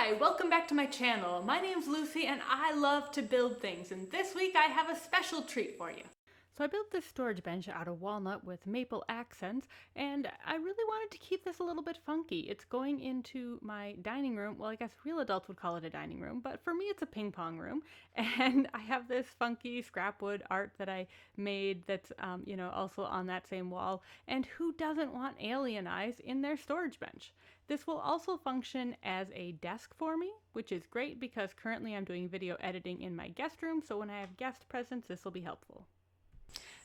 Hi, welcome back to my channel. My name's Lucy and I love to build things, and this week I have a special treat for you. So I built this storage bench out of walnut with maple accents, and I really wanted to keep this a little bit funky. It's going into my dining room. Well, I guess real adults would call it a dining room, but for me it's a ping pong room. And I have this funky scrap wood art that I made that's, also on that same wall. And who doesn't want alien eyes in their storage bench? This will also function as a desk for me, which is great because currently I'm doing video editing in my guest room, so when I have guest presence, this will be helpful.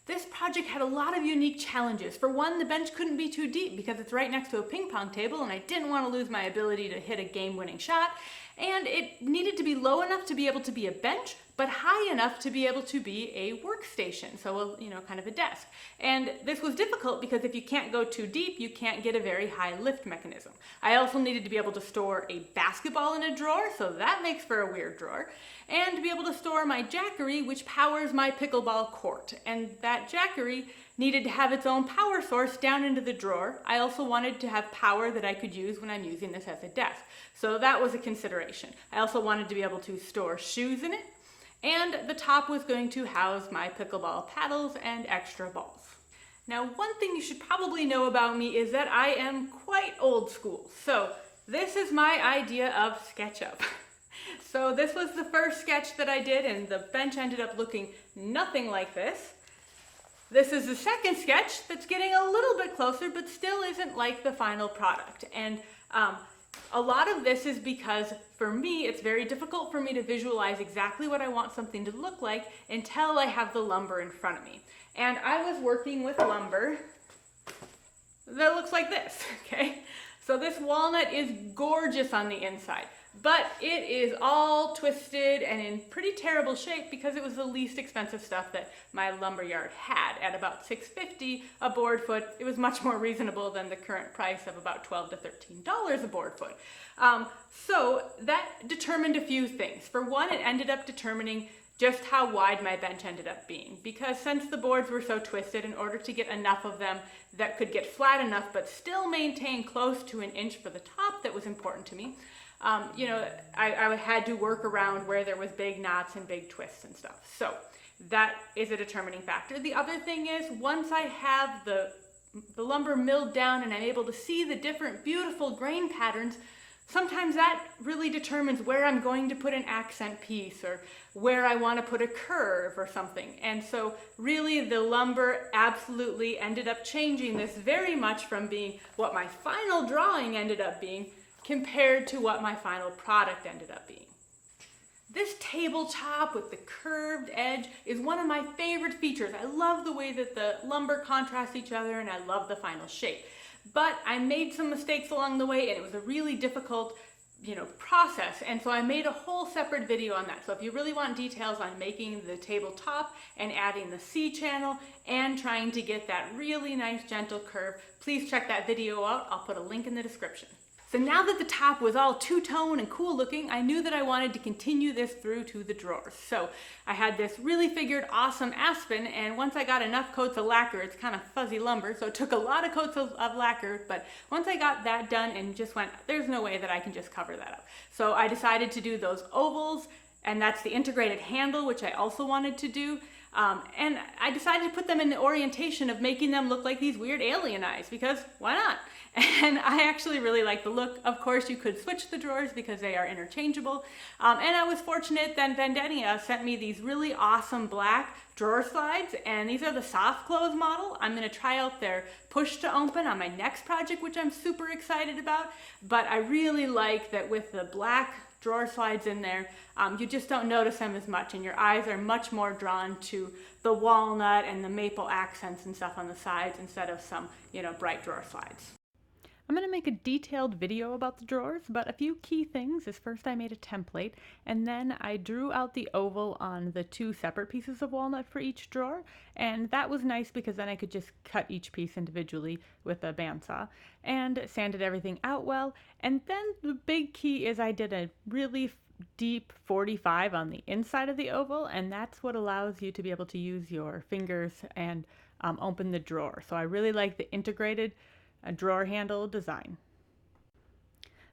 This project had a lot of unique challenges. For one, the bench couldn't be too deep because it's right next to a ping pong table and I didn't want to lose my ability to hit a game-winning shot. And it needed to be low enough to be able to be a bench, but high enough to be able to be a workstation, so kind of a desk. And this was difficult because if you can't go too deep, you can't get a very high lift mechanism. I also needed to be able to store a basketball in a drawer, so that makes for a weird drawer, and to be able to store my Jackery, which powers my pickleball court. And that Jackery needed to have its own power source down into the drawer. I also wanted to have power that I could use when I'm using this as a desk. So that was a consideration. I also wanted to be able to store shoes in it, and the top was going to house my pickleball paddles and extra balls. Now, one thing you should probably know about me is that I am quite old school. So this is my idea of SketchUp. So this was the first sketch that I did, and the bench ended up looking nothing like this. This is the second sketch that's getting a little bit closer, but still isn't like the final product. And a lot of this is because for me, it's very difficult for me to visualize exactly what I want something to look like until I have the lumber in front of me. And I was working with lumber that looks like this, okay? So this walnut is gorgeous on the inside, but it is all twisted and in pretty terrible shape because it was the least expensive stuff that my lumberyard had. At about $6.50 a board foot, it was much more reasonable than the current price of about $12 to $13 a board foot. So that determined a few things. For one, it ended up determining just how wide my bench ended up being, because since the boards were so twisted, in order to get enough of them that could get flat enough but still maintain close to an inch for the top that was important to me, I had to work around where there was big knots and big twists and stuff. So that is a determining factor. The other thing is, once I have the lumber milled down and I'm able to see the different beautiful grain patterns, sometimes that really determines where I'm going to put an accent piece or where I want to put a curve or something. And so really the lumber absolutely ended up changing this very much from being what my final drawing ended up being compared to what my final product ended up being. This tabletop with the curved edge is one of my favorite features. I love the way that the lumber contrasts each other, and I love the final shape. But I made some mistakes along the way, and it was a really difficult, process. And so I made a whole separate video on that. So if you really want details on making the tabletop and adding the C channel and trying to get that really nice gentle curve, please check that video out. I'll put a link in the description. So now that the top was all two-tone and cool looking, I knew that I wanted to continue this through to the drawers. So I had this really figured awesome aspen, and once I got enough coats of lacquer, it's kind of fuzzy lumber, so it took a lot of coats of lacquer, but once I got that done and just went, there's no way that I can just cover that up. So I decided to do those ovals, and that's the integrated handle, which I also wanted to do. And I decided to put them in the orientation of making them look like these weird alien eyes, because why not? And I actually really like the look. Of course, you could switch the drawers because they are interchangeable. And I was fortunate that Vendenia sent me these really awesome black drawer slides, and these are the soft close model. I'm going to try out their push to open on my next project, which I'm super excited about. But I really like that with the black drawer slides in there, you just don't notice them as much, and your eyes are much more drawn to the walnut and the maple accents and stuff on the sides instead of some, bright drawer slides. I'm going to make a detailed video about the drawers, but a few key things is first I made a template, and then I drew out the oval on the two separate pieces of walnut for each drawer, and that was nice because then I could just cut each piece individually with a bandsaw, and sanded everything out well. And then the big key is I did a really deep 45 on the inside of the oval, and that's what allows you to be able to use your fingers and open the drawer. So I really like the integrated drawer handle design.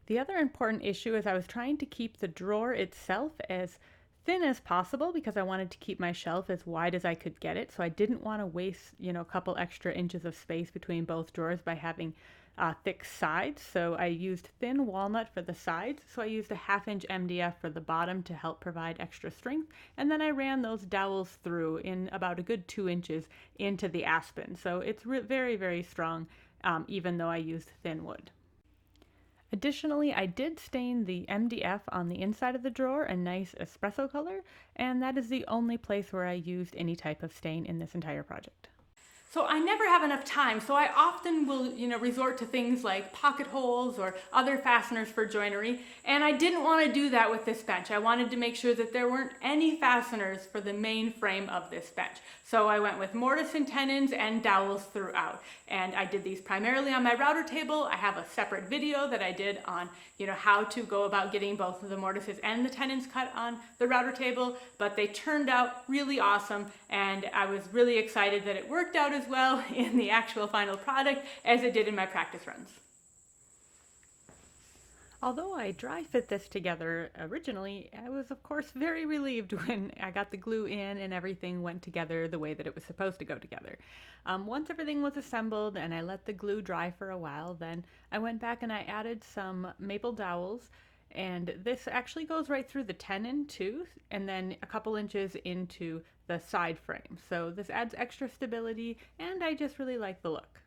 The other important issue is I was trying to keep the drawer itself as thin as possible because I wanted to keep my shelf as wide as I could get it. So I didn't want to waste, a couple extra inches of space between both drawers by having thick sides. So I used thin walnut for the sides. So I used a 1/2 inch MDF for the bottom to help provide extra strength. And then I ran those dowels through in about a good 2 inches into the aspen. So it's very, very strong, even though I used thin wood. Additionally, I did stain the MDF on the inside of the drawer a nice espresso color, and that is the only place where I used any type of stain in this entire project. So I never have enough time, so I often will, resort to things like pocket holes or other fasteners for joinery, and I didn't want to do that with this bench. I wanted to make sure that there weren't any fasteners for the main frame of this bench. So I went with mortise and tenons and dowels throughout, and I did these primarily on my router table. I have a separate video that I did on, how to go about getting both of the mortises and the tenons cut on the router table, but they turned out really awesome, and I was really excited that it worked out as well in the actual final product as it did in my practice runs. Although I dry fit this together originally, I was of course very relieved when I got the glue in and everything went together the way that it was supposed to go together. Once everything was assembled and I let the glue dry for a while, then I went back and I added some maple dowels, and this actually goes right through the tenon too, and then a couple inches into the side frame. So this adds extra stability, and I just really like the look.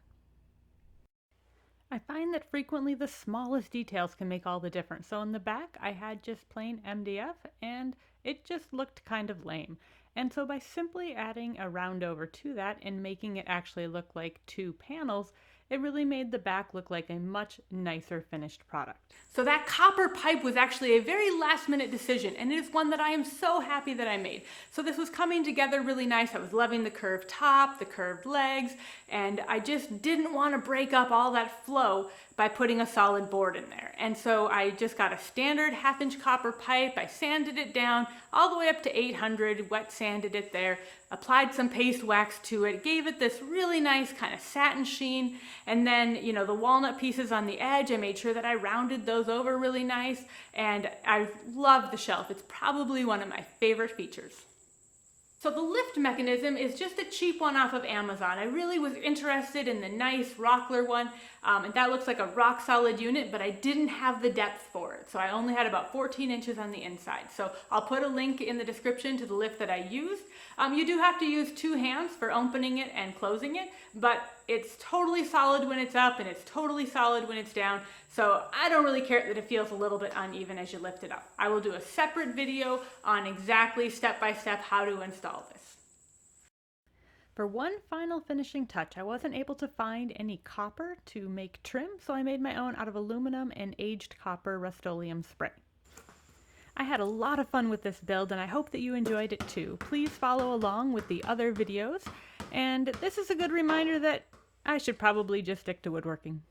I find that frequently the smallest details can make all the difference. So in the back, I had just plain MDF and it just looked kind of lame. And so by simply adding a round over to that and making it actually look like 2 panels, it really made the back look like a much nicer finished product. So that copper pipe was actually a very last minute decision, and it is one that I am so happy that I made. So this was coming together really nice. I was loving the curved top, the curved legs, and I just didn't want to break up all that flow by putting a solid board in there. And so I just got a standard 1/2 inch copper pipe. I sanded it down all the way up to 800, wet sanded it there, applied some paste wax to it, gave it this really nice kind of satin sheen. And then, the walnut pieces on the edge, I made sure that I rounded those over really nice. And I love the shelf. It's probably one of my favorite features. So the lift mechanism is just a cheap one off of Amazon. I really was interested in the nice Rockler one, and that looks like a rock solid unit, but I didn't have the depth for it. So I only had about 14 inches on the inside. So I'll put a link in the description to the lift that I used. You do have to use 2 hands for opening it and closing it, but it's totally solid when it's up and it's totally solid when it's down. So I don't really care that it feels a little bit uneven as you lift it up. I will do a separate video on exactly step-by-step how to install this. For one final finishing touch, I wasn't able to find any copper to make trim, so I made my own out of aluminum and aged copper Rust-Oleum spray. I had a lot of fun with this build, and I hope that you enjoyed it too. Please follow along with the other videos, and this is a good reminder that I should probably just stick to woodworking.